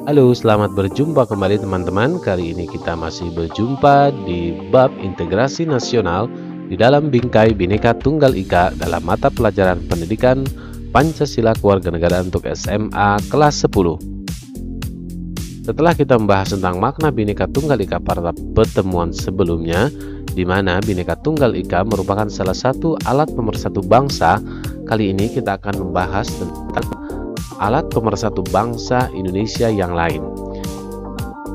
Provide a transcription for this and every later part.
Halo, selamat berjumpa kembali teman-teman. Kali ini kita masih berjumpa di bab integrasi nasional di dalam bingkai Bhinneka Tunggal Ika dalam mata pelajaran pendidikan Pancasila Kewarganegaraan untuk SMA kelas 10. Setelah kita membahas tentang makna Bhinneka Tunggal Ika pada pertemuan sebelumnya, di mana Bhinneka Tunggal Ika merupakan salah satu alat pemersatu bangsa, kali ini kita akan membahas tentang alat pemersatu bangsa Indonesia yang lain.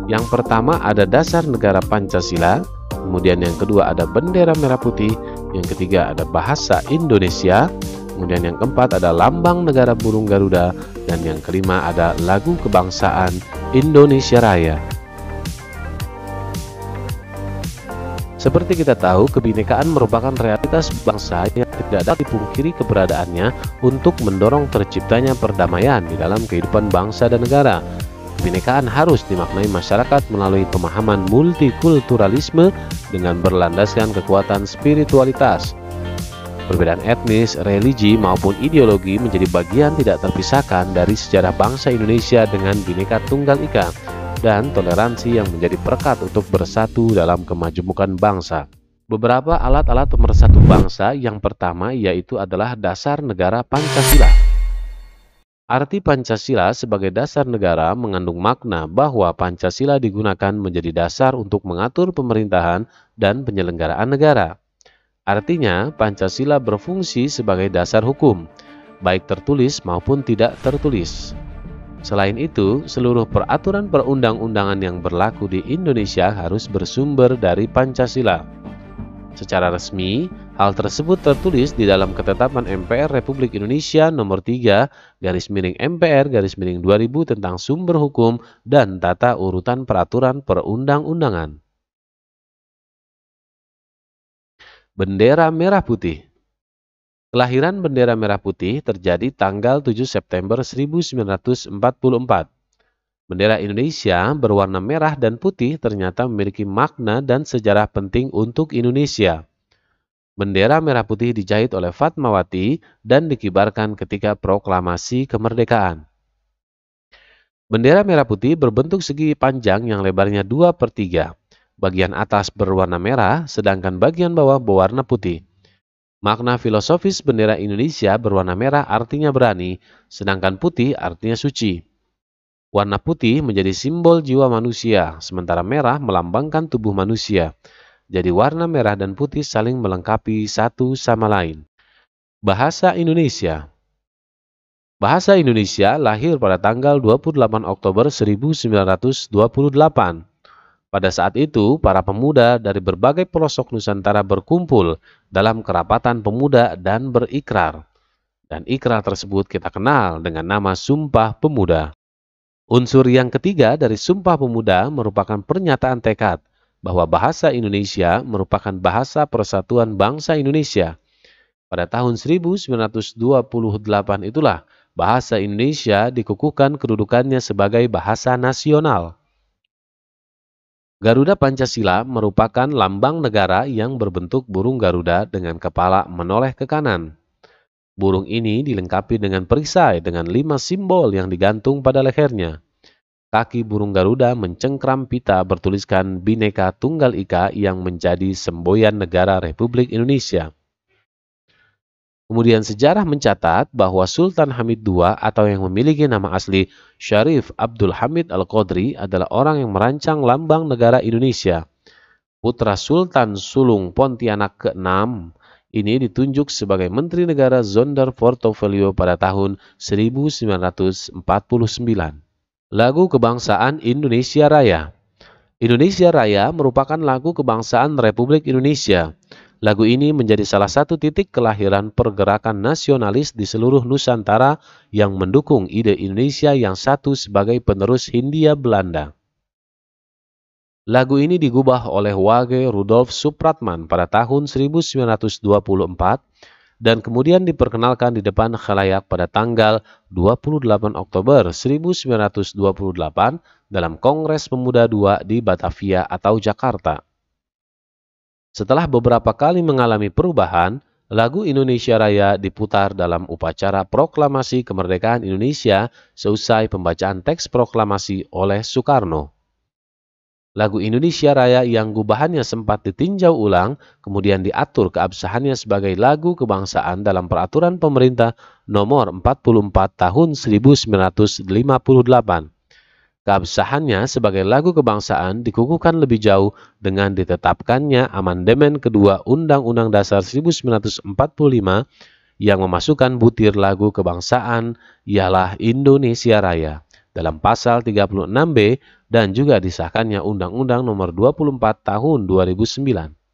Yang pertama ada dasar negara Pancasila, kemudian yang kedua ada bendera merah putih, yang ketiga ada bahasa Indonesia, kemudian yang keempat ada lambang negara burung Garuda, dan yang kelima ada lagu kebangsaan Indonesia Raya. Seperti kita tahu, kebinekaan merupakan realitas bangsa yang tidak dapat dipungkiri keberadaannya untuk mendorong terciptanya perdamaian di dalam kehidupan bangsa dan negara. Kebinekaan harus dimaknai masyarakat melalui pemahaman multikulturalisme dengan berlandaskan kekuatan spiritualitas. Perbedaan etnis, religi, maupun ideologi menjadi bagian tidak terpisahkan dari sejarah bangsa Indonesia dengan Bhinneka Tunggal Ika dan toleransi yang menjadi perekat untuk bersatu dalam kemajemukan bangsa. Beberapa alat-alat pemersatu bangsa yang pertama yaitu adalah dasar negara Pancasila. Arti Pancasila sebagai dasar negara mengandung makna bahwa Pancasila digunakan menjadi dasar untuk mengatur pemerintahan dan penyelenggaraan negara. Artinya, Pancasila berfungsi sebagai dasar hukum, baik tertulis maupun tidak tertulis. Selain itu, seluruh peraturan perundang-undangan yang berlaku di Indonesia harus bersumber dari Pancasila. Secara resmi, hal tersebut tertulis di dalam Ketetapan MPR Republik Indonesia Nomor 3/MPR/2000 tentang sumber hukum dan tata urutan peraturan perundang-undangan. Bendera Merah Putih. Kelahiran bendera merah putih terjadi tanggal 7 September 1944. Bendera Indonesia berwarna merah dan putih ternyata memiliki makna dan sejarah penting untuk Indonesia. Bendera merah putih dijahit oleh Fatmawati dan dikibarkan ketika proklamasi kemerdekaan. Bendera merah putih berbentuk segi panjang yang lebarnya 2/3. Bagian atas berwarna merah, sedangkan bagian bawah berwarna putih. Makna filosofis bendera Indonesia berwarna merah artinya berani, sedangkan putih artinya suci. Warna putih menjadi simbol jiwa manusia, sementara merah melambangkan tubuh manusia. Jadi warna merah dan putih saling melengkapi satu sama lain. Bahasa Indonesia. Bahasa Indonesia lahir pada tanggal 28 Oktober 1928. Pada saat itu, para pemuda dari berbagai pelosok Nusantara berkumpul dalam kerapatan pemuda dan berikrar. Dan ikrar tersebut kita kenal dengan nama Sumpah Pemuda. Unsur yang ketiga dari Sumpah Pemuda merupakan pernyataan tekad bahwa bahasa Indonesia merupakan bahasa persatuan bangsa Indonesia. Pada tahun 1928 itulah bahasa Indonesia dikukuhkan kedudukannya sebagai bahasa nasional. Garuda Pancasila merupakan lambang negara yang berbentuk burung Garuda dengan kepala menoleh ke kanan. Burung ini dilengkapi dengan perisai dengan 5 simbol yang digantung pada lehernya. Kaki burung Garuda mencengkram pita bertuliskan Bhinneka Tunggal Ika yang menjadi semboyan negara Republik Indonesia. Kemudian sejarah mencatat bahwa Sultan Hamid II atau yang memiliki nama asli Syarif Abdul Hamid Al-Qadri adalah orang yang merancang lambang negara Indonesia. Putra Sultan Sulung Pontianak ke-6 ini ditunjuk sebagai Menteri Negara Sonderportfolio pada tahun 1949. Lagu Kebangsaan Indonesia Raya. Indonesia Raya merupakan lagu kebangsaan Republik Indonesia. Lagu ini menjadi salah satu titik kelahiran pergerakan nasionalis di seluruh Nusantara yang mendukung ide Indonesia yang satu sebagai penerus Hindia Belanda. Lagu ini digubah oleh Wage Rudolf Supratman pada tahun 1924 dan kemudian diperkenalkan di depan khalayak pada tanggal 28 Oktober 1928 dalam Kongres Pemuda II di Batavia atau Jakarta. Setelah beberapa kali mengalami perubahan, Lagu Indonesia Raya diputar dalam upacara proklamasi kemerdekaan Indonesia seusai pembacaan teks proklamasi oleh Soekarno. Lagu Indonesia Raya yang gubahannya sempat ditinjau ulang, kemudian diatur keabsahannya sebagai lagu kebangsaan dalam Peraturan Pemerintah Nomor 44 Tahun 1958. Keabsahannya sebagai lagu kebangsaan dikukuhkan lebih jauh dengan ditetapkannya amandemen kedua Undang-Undang Dasar 1945 yang memasukkan butir lagu kebangsaan ialah Indonesia Raya dalam pasal 36B dan juga disahkannya Undang-Undang Nomor 24 Tahun 2009.